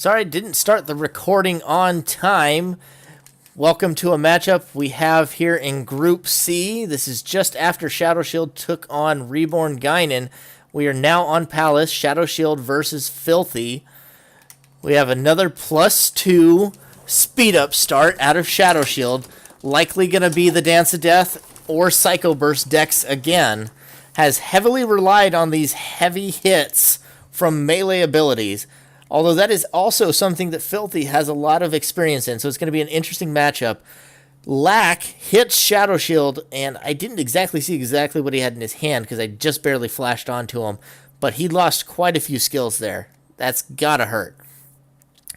Sorry, didn't start the recording on time. Welcome to a matchup we have here in Group C. This is just after ShadowShield took on Reborn Guinan. We are now on Palace, ShadowShield versus Filthy. We have another +2 speed up start out of ShadowShield. Likely going to be the Dance of Death or Psycho Burst decks again. Has heavily relied on these heavy hits from melee abilities. Although that is also something that Filthy has a lot of experience in, so it's going to be an interesting matchup. Lack hits ShadowShield, and I didn't exactly see what he had in his hand because I just barely flashed onto him, but he lost quite a few skills there. That's gotta hurt.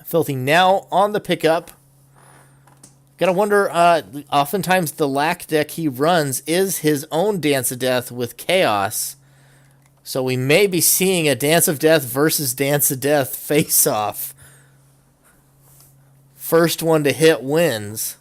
Filthy now on the pickup. Gotta wonder, oftentimes the Lack deck he runs is his own Dance of Death with Chaos. So we may be seeing a Dance of Death versus Dance of Death face-off. First one to hit wins.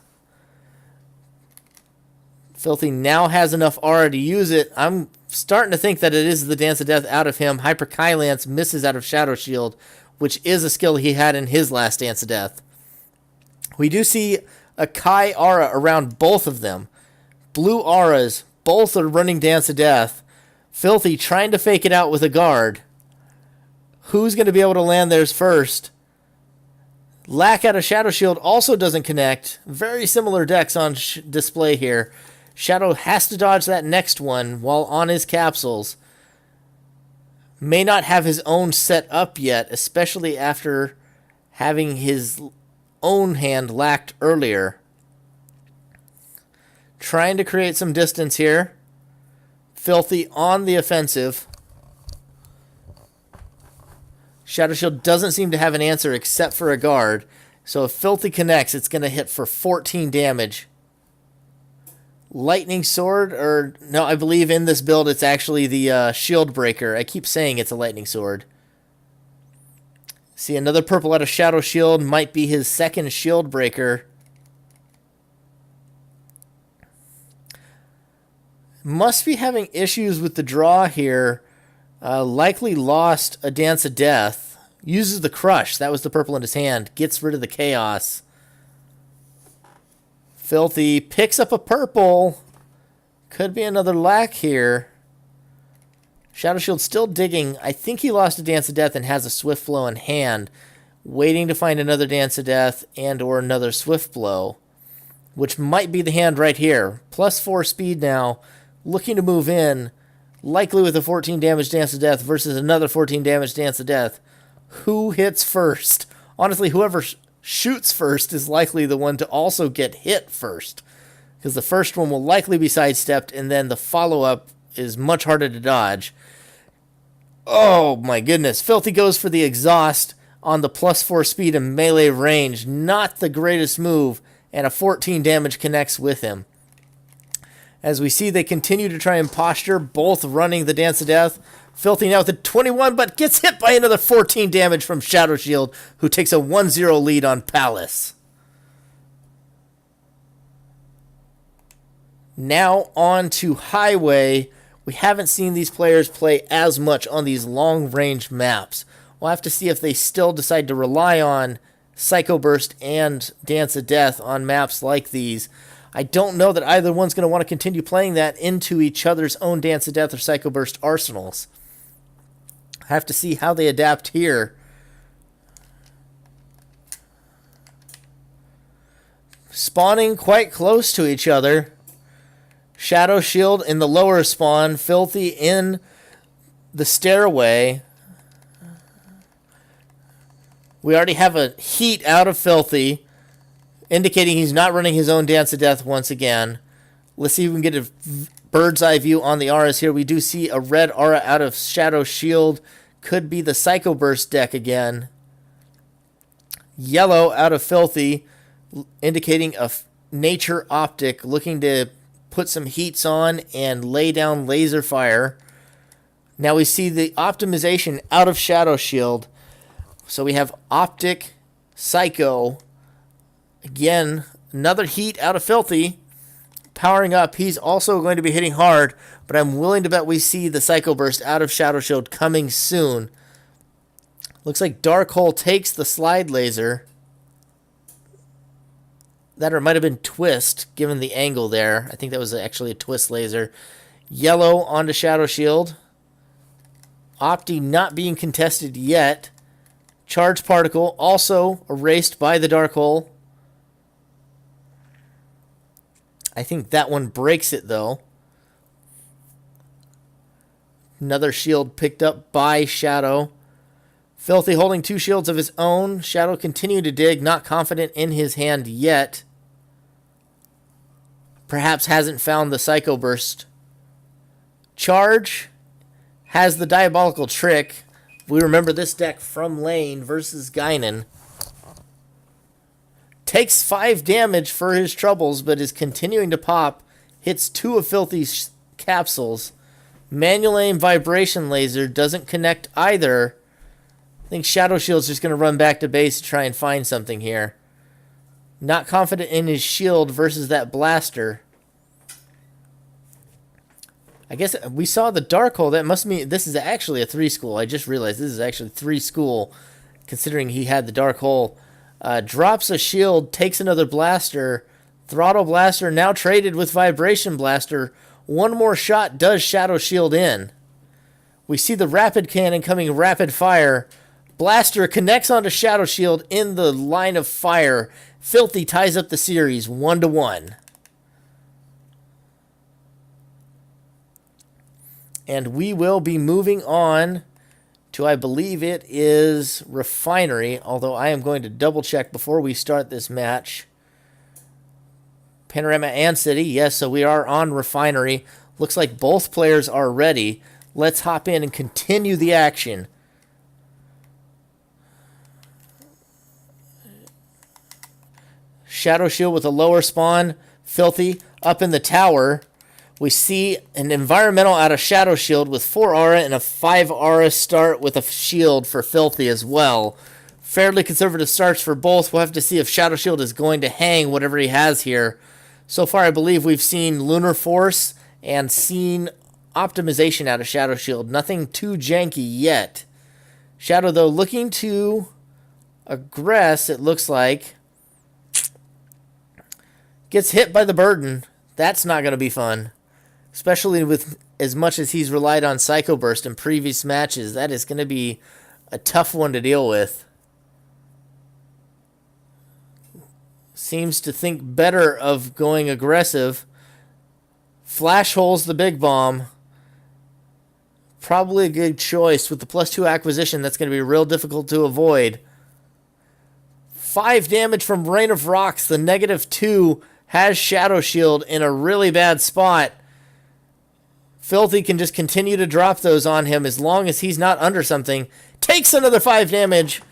Filthy now has enough aura to use it. I'm starting to think that it is the Dance of Death out of him. Hyper Kylance misses out of ShadowShield, which is a skill he had in his last Dance of Death. We do see a Kai aura around both of them. Blue auras, both are running Dance of Death. Filthy trying to fake it out with a guard. Who's going to be able to land theirs first? Lack out of ShadowShield also doesn't connect. Very similar decks on display here. Shadow has to dodge that next one while on his capsules. May not have his own set up yet, especially after having his own hand lacked earlier. Trying to create some distance here. Filthy on the offensive. ShadowShield doesn't seem to have an answer except for a guard. So if Filthy connects, it's going to hit for 14 damage. Lightning Sword, or no, I believe in this build it's actually the Shield Breaker. I keep saying it's a Lightning Sword. See, another purple out of ShadowShield might be his second Shield Breaker. Must be having issues with the draw here. Likely lost a Dance of Death. Uses the Crush. That was the purple in his hand. Gets rid of the Chaos. Filthy picks up a purple. Could be another Lack here. ShadowShield still digging. I think he lost a Dance of Death and has a Swift Blow in hand. Waiting to find another Dance of Death and or another Swift Blow. Which might be the hand right here. +4 speed now. Looking to move in, likely with a 14 damage Dance of Death versus another 14 damage Dance of Death. Who hits first? Honestly, whoever shoots first is likely the one to also get hit first. Because the first one will likely be sidestepped, and then the follow-up is much harder to dodge. Oh my goodness. Filthy goes for the exhaust on the +4 speed and melee range. Not the greatest move, and a 14 damage connects with him. As we see, they continue to try and posture, both running the Dance of Death. Filthy now with a 21, but gets hit by another 14 damage from ShadowShield, who takes a 1-0 lead on Palace. Now on to Highway. We haven't seen these players play as much on these long-range maps. We'll have to see if they still decide to rely on Psycho Burst and Dance of Death on maps like these. I don't know that either one's going to want to continue playing that into each other's own Dance of Death or Psycho Burst arsenals. I have to see how they adapt here. Spawning quite close to each other. ShadowShield in the lower spawn. Filthy in the stairway. We already have a heat out of Filthy, indicating he's not running his own Dance of Death once again. Let's see if we can get a bird's eye view on the auras here. We do see a red aura out of ShadowShield. Could be the Psycho Burst deck again. Yellow out of Filthy, indicating a Nature Optic, looking to put some heats on and lay down laser fire. Now we see the optimization out of ShadowShield. So we have Optic, Psycho. Again, another heat out of Filthy. Powering up, he's also going to be hitting hard, but I'm willing to bet we see the Psycho Burst out of ShadowShield coming soon. Looks like Dark Hole takes the slide laser. That or it might have been Twist, given the angle there. I think that was actually a Twist laser. Yellow onto ShadowShield. Opti not being contested yet. Charge Particle also erased by the Dark Hole. I think that one breaks it, though. Another shield picked up by Shadow. Filthy holding 2 shields of his own. Shadow continuing to dig, not confident in his hand yet. Perhaps hasn't found the Psycho Burst. Charge has the Diabolical Trick. We remember this deck from Lane versus Guinan. Takes 5 damage for his troubles, but is continuing to pop. Hits 2 of Filthy's capsules. Manual Aim Vibration Laser doesn't connect either. I think ShadowShield's just going to run back to base to try and find something here. Not confident in his shield versus that blaster. I guess we saw the Dark Hole. That must mean this is actually a 3 school. I just realized this is actually 3 school, considering he had the Dark Hole. Drops a shield, takes another blaster. Throttle Blaster now traded with Vibration Blaster. One more shot does ShadowShield in. We see the Rapid Cannon coming rapid fire. Blaster connects onto ShadowShield in the line of fire. Filthy ties up the series 1-1. And we will be moving on to, I believe it is Refinery, although I am going to double check before we start this match. Panorama and City, yes, so we are on Refinery. Looks like both players are ready. Let's hop in and continue the action. ShadowShield with a lower spawn. Filthy up in the tower. We see an environmental out of ShadowShield with 4 aura and a 5 aura start with a shield for Filthy as well. Fairly conservative starts for both. We'll have to see if ShadowShield is going to hang whatever he has here. So far, I believe we've seen Lunar Force and seen optimization out of ShadowShield. Nothing too janky yet. Shadow, though, looking to aggress, it looks like. Gets hit by the Burden. That's not going to be fun. Especially with as much as he's relied on Psycho Burst in previous matches. That is going to be a tough one to deal with. Seems to think better of going aggressive. Flash holes the Big Bomb. Probably a good choice. With the +2 acquisition, that's going to be real difficult to avoid. 5 damage from Rain of Rocks. The -2 has ShadowShield in a really bad spot. Filthy can just continue to drop those on him as long as he's not under something. Takes another 5 damage.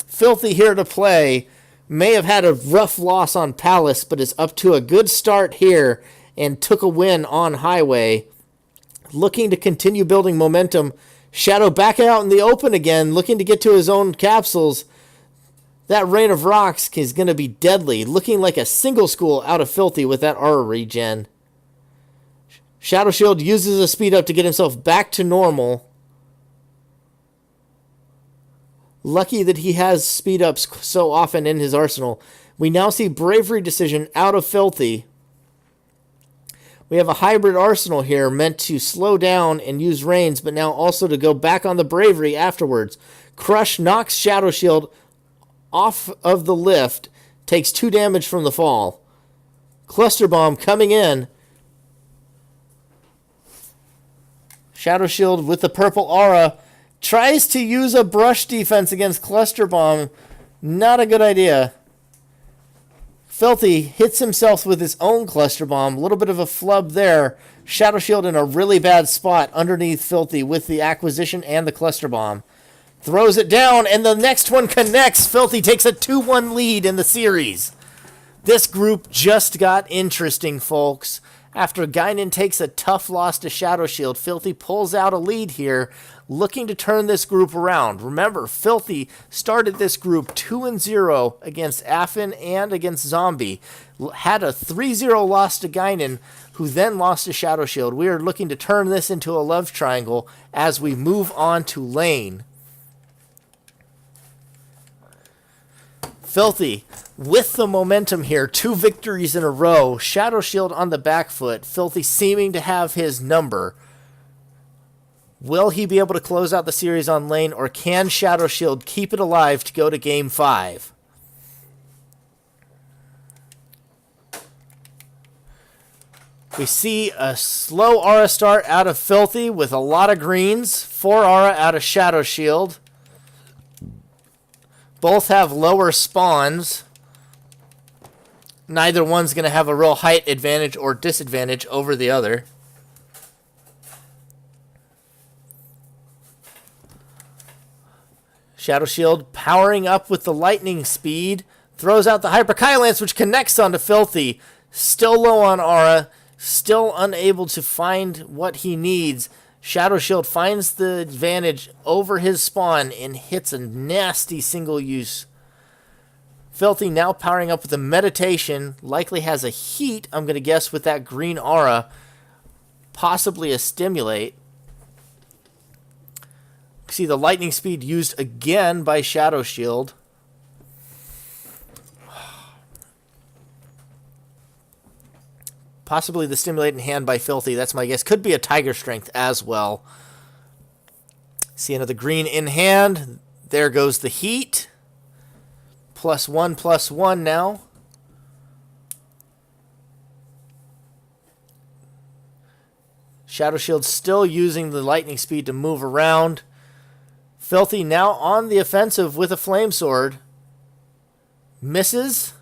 Filthy here to play. May have had a rough loss on Palace, but is up to a good start here and took a win on Highway. Looking to continue building momentum. Shadow back out in the open again, looking to get to his own capsules. That Rain of Rocks is going to be deadly. Looking like a single school out of Filthy with that aura regen. ShadowShield uses a speed up to get himself back to normal. Lucky that he has speed ups so often in his arsenal. We now see Bravery Decision out of Filthy. We have a hybrid arsenal here meant to slow down and use Reigns, but now also to go back on the Bravery afterwards. Crush knocks ShadowShield off of the lift. Takes 2 damage from the fall. Cluster Bomb coming in. ShadowShield with the purple aura tries to use a brush defense against Cluster Bomb. Not a good idea. Filthy hits himself with his own Cluster Bomb. A little bit of a flub there. ShadowShield in a really bad spot underneath Filthy with the acquisition and the Cluster Bomb. Throws it down, and the next one connects. Filthy takes a 2-1 lead in the series. This group just got interesting, folks. After Guinan takes a tough loss to ShadowShield, Filthy pulls out a lead here, looking to turn this group around. Remember, Filthy started this group 2-0 against Affin and against Zombie. Had a 3-0 loss to Guinan, who then lost to ShadowShield. We are looking to turn this into a love triangle as we move on to Lane. Filthy with the momentum here. 2 victories in a row. ShadowShield on the back foot. Filthy seeming to have his number. Will he be able to close out the series on lane, or can ShadowShield keep it alive to go to Game 5? We see a slow aura start out of Filthy with a lot of greens. 4 aura out of ShadowShield. Both have lower spawns. Neither one's going to have a real height advantage or disadvantage over the other. ShadowShield powering up with the lightning speed. Throws out the Hyper Kai Lance, which connects onto Filthy. Still low on aura. Still unable to find what he needs. ShadowShield finds the advantage over his spawn and hits a nasty single use. Filthy now powering up with a meditation. Likely has a heat, I'm going to guess, with that green aura. Possibly a stimulate. See the lightning speed used again by ShadowShield. Possibly the stimulate in hand by Filthy. That's my guess. Could be a Tiger Strength as well. See another green in hand. There goes the heat. +1/+1 now. ShadowShield still using the lightning speed to move around. Filthy now on the offensive with a flame sword. Misses.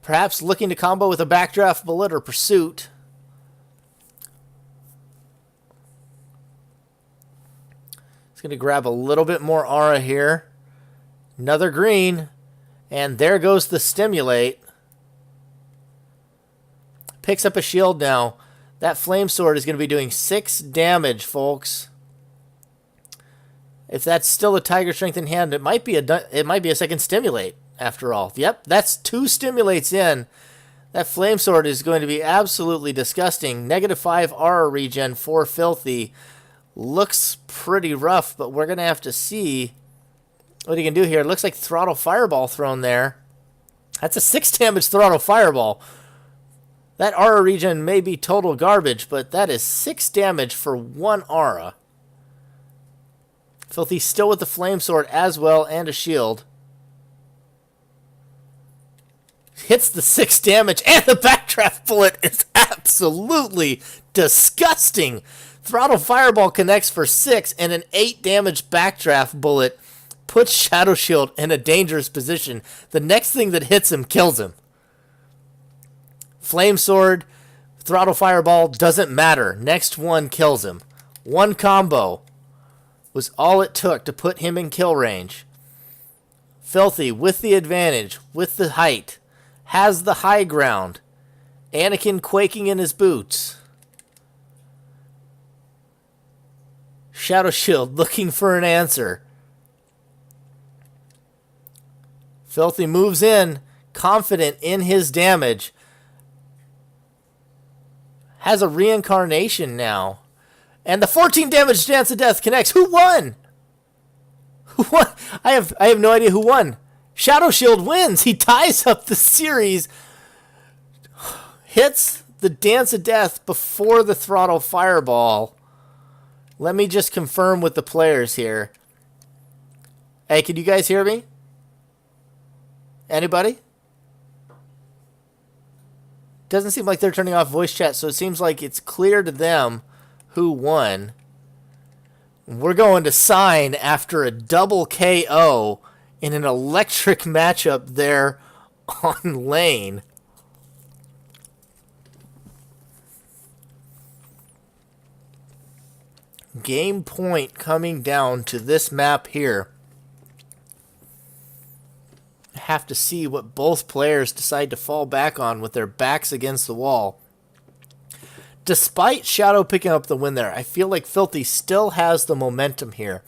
Perhaps looking to combo with a backdraft bullet or pursuit. He's going to grab a little bit more aura here. Another green. And there goes the stimulate. Picks up a shield now. That flame sword is going to be doing 6 damage, folks. If that's still a Tiger Strength in hand, it might be a second stimulate. After all. Yep, that's 2 stimulates in. That flame sword is going to be absolutely disgusting. -5 aura regen for Filthy. Looks pretty rough, but we're going to have to see what he can do here. It looks like Throttle Fireball thrown there. That's a 6 damage Throttle Fireball. That aura regen may be total garbage, but that is 6 damage for 1 aura. Filthy still with the flame sword as well and a shield. Hits the 6 damage, and the backdraft bullet is absolutely disgusting. Throttle Fireball connects for 6, and an 8 damage backdraft bullet puts ShadowShield in a dangerous position. The next thing that hits him kills him. Flame Sword, Throttle Fireball, doesn't matter. Next one kills him. One combo was all it took to put him in kill range. Filthy with the advantage, with the height. Has the high ground. Anakin quaking in his boots. ShadowShield looking for an answer. Filthy moves in, confident in his damage. Has a reincarnation now. And the 14 damage Dance of Death connects. Who won? Who won? I have no idea who won. ShadowShield wins. He ties up the series. Hits the Dance of Death before the Throttle Fireball. Let me just confirm with the players here. Hey, can you guys hear me? Anybody? Doesn't seem like they're turning off voice chat, so it seems like it's clear to them who won. We're going to sign after a double KO in an electric matchup there on lane. Game point coming down to this map here. Have to see what both players decide to fall back on with their backs against the wall. Despite Shadow picking up the win there, I feel like Filthy still has the momentum here.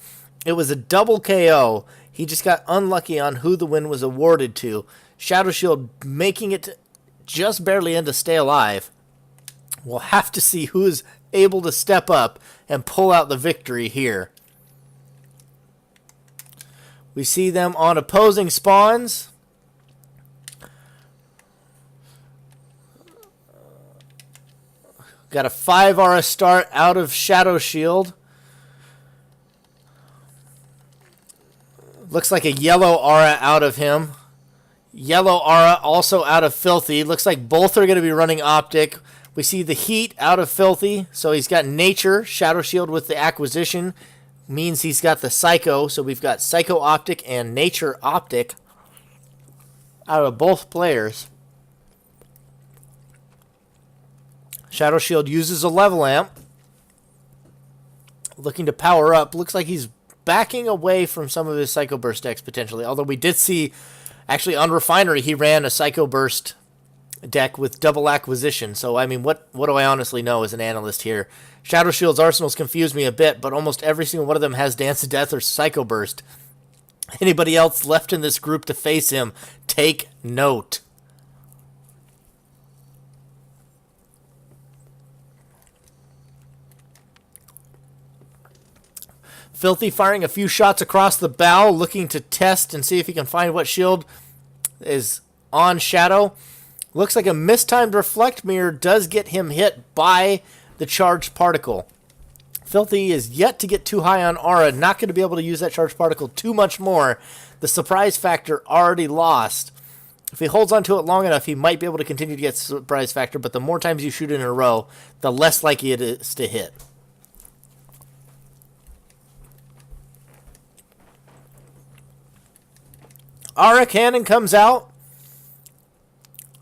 It was a double KO. He just got unlucky on who the win was awarded to. ShadowShield making it just barely in to stay alive. We'll have to see who is able to step up and pull out the victory here. We see them on opposing spawns. Got a 5 aura start out of ShadowShield. Looks like a yellow aura out of him. Yellow aura also out of Filthy. Looks like both are going to be running Optic. We see the heat out of Filthy. So he's got Nature. ShadowShield with the acquisition means he's got the Psycho. So we've got Psycho Optic and Nature Optic out of both players. ShadowShield uses a level amp. Looking to power up. Looks like he's backing away from some of his Psycho Burst decks potentially. Although we did see, actually on Refinery, he ran a Psycho Burst deck with double acquisition. So, I mean, what do I honestly know as an analyst here? ShadowShield's arsenals confuse me a bit, but almost every single one of them has Dance of Death or Psycho Burst. Anybody else left in this group to face him, take note. Filthy firing a few shots across the bow, looking to test and see if he can find what shield is on Shadow. Looks like a mistimed Reflect Mirror does get him hit by the charged particle. Filthy is yet to get too high on aura, not going to be able to use that charged particle too much more. The surprise factor already lost. If he holds on to it long enough, he might be able to continue to get surprise factor, but the more times you shoot in a row, the less likely it is to hit. Aura Cannon comes out.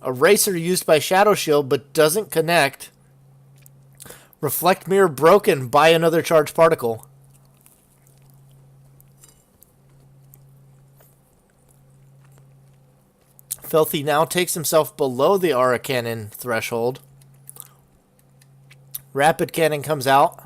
Eraser used by ShadowShield, but doesn't connect. Reflect Mirror broken by another charged particle. Filthy now takes himself below the Aura Cannon threshold. Rapid Cannon comes out.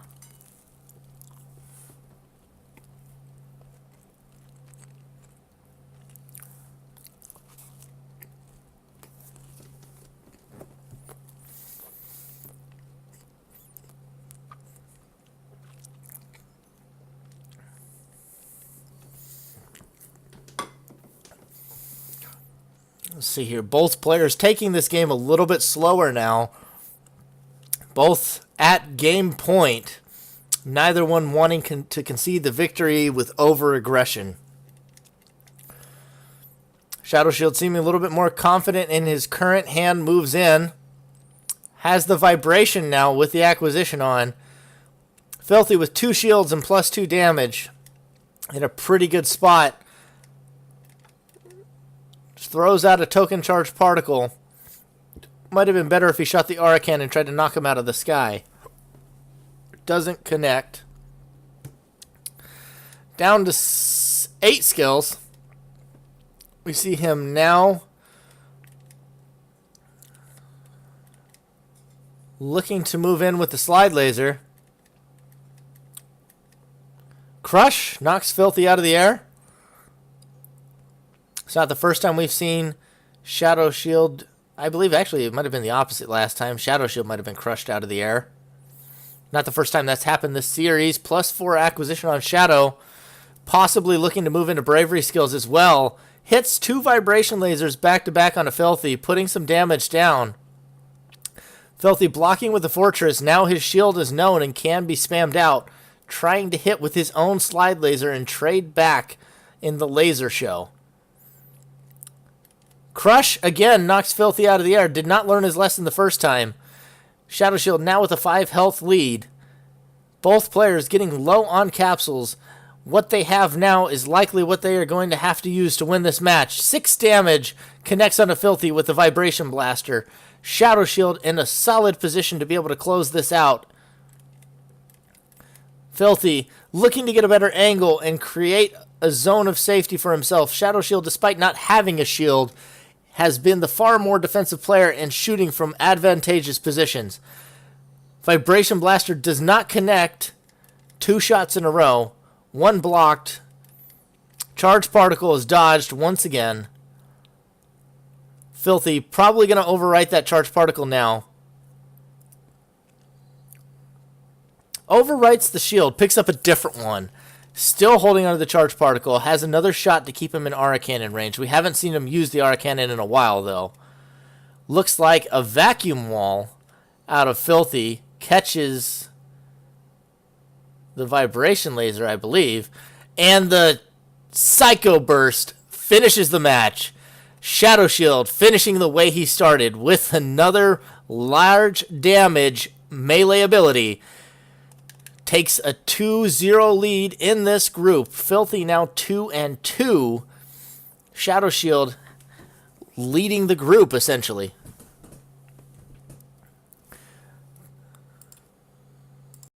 Let's see here. Both players taking this game a little bit slower now. Both at game point. Neither one wanting to concede the victory with over-aggression. ShadowShield seeming a little bit more confident in his current hand, moves in. Has the vibration now with the acquisition on. Filthy with 2 shields and +2 damage. In a pretty good spot. Throws out a token charged particle. Might have been better if he shot the Aura Cannon and tried to knock him out of the sky. Doesn't connect. Down to 8 skills. We see him now looking to move in with the slide laser. Crush knocks Filthy out of the air. It's not the first time we've seen ShadowShield. I believe actually it might have been the opposite last time. ShadowShield might have been crushed out of the air. Not the first time that's happened this series. +4 acquisition on Shadow. Possibly looking to move into bravery skills as well. Hits 2 vibration lasers back to back on a Filthy, putting some damage down. Filthy blocking with the fortress. Now his shield is known and can be spammed out. Trying to hit with his own slide laser and trade back in the laser show. Crush, again, knocks Filthy out of the air. Did not learn his lesson the first time. ShadowShield now with a 5 health lead. Both players getting low on capsules. What they have now is likely what they are going to have to use to win this match. 6 damage connects on a Filthy with the Vibration Blaster. ShadowShield in a solid position to be able to close this out. Filthy looking to get a better angle and create a zone of safety for himself. ShadowShield, despite not having a shield, has been the far more defensive player and shooting from advantageous positions. Vibration Blaster does not connect. 2 shots in a row. 1 blocked. Charged Particle is dodged once again. Filthy probably going to overwrite that Charged Particle now. Overwrites the shield. Picks up a different one. Still holding onto the charge particle. Has another shot to keep him in aura cannon range. We haven't seen him use the aura cannon in a while, though. Looks like a vacuum wall out of Filthy catches the vibration laser, I believe. And the Psycho Burst finishes the match. ShadowShield finishing the way he started with another large damage melee ability. Takes a 2-0 lead in this group. Filthy now 2-2. ShadowShield leading the group, essentially.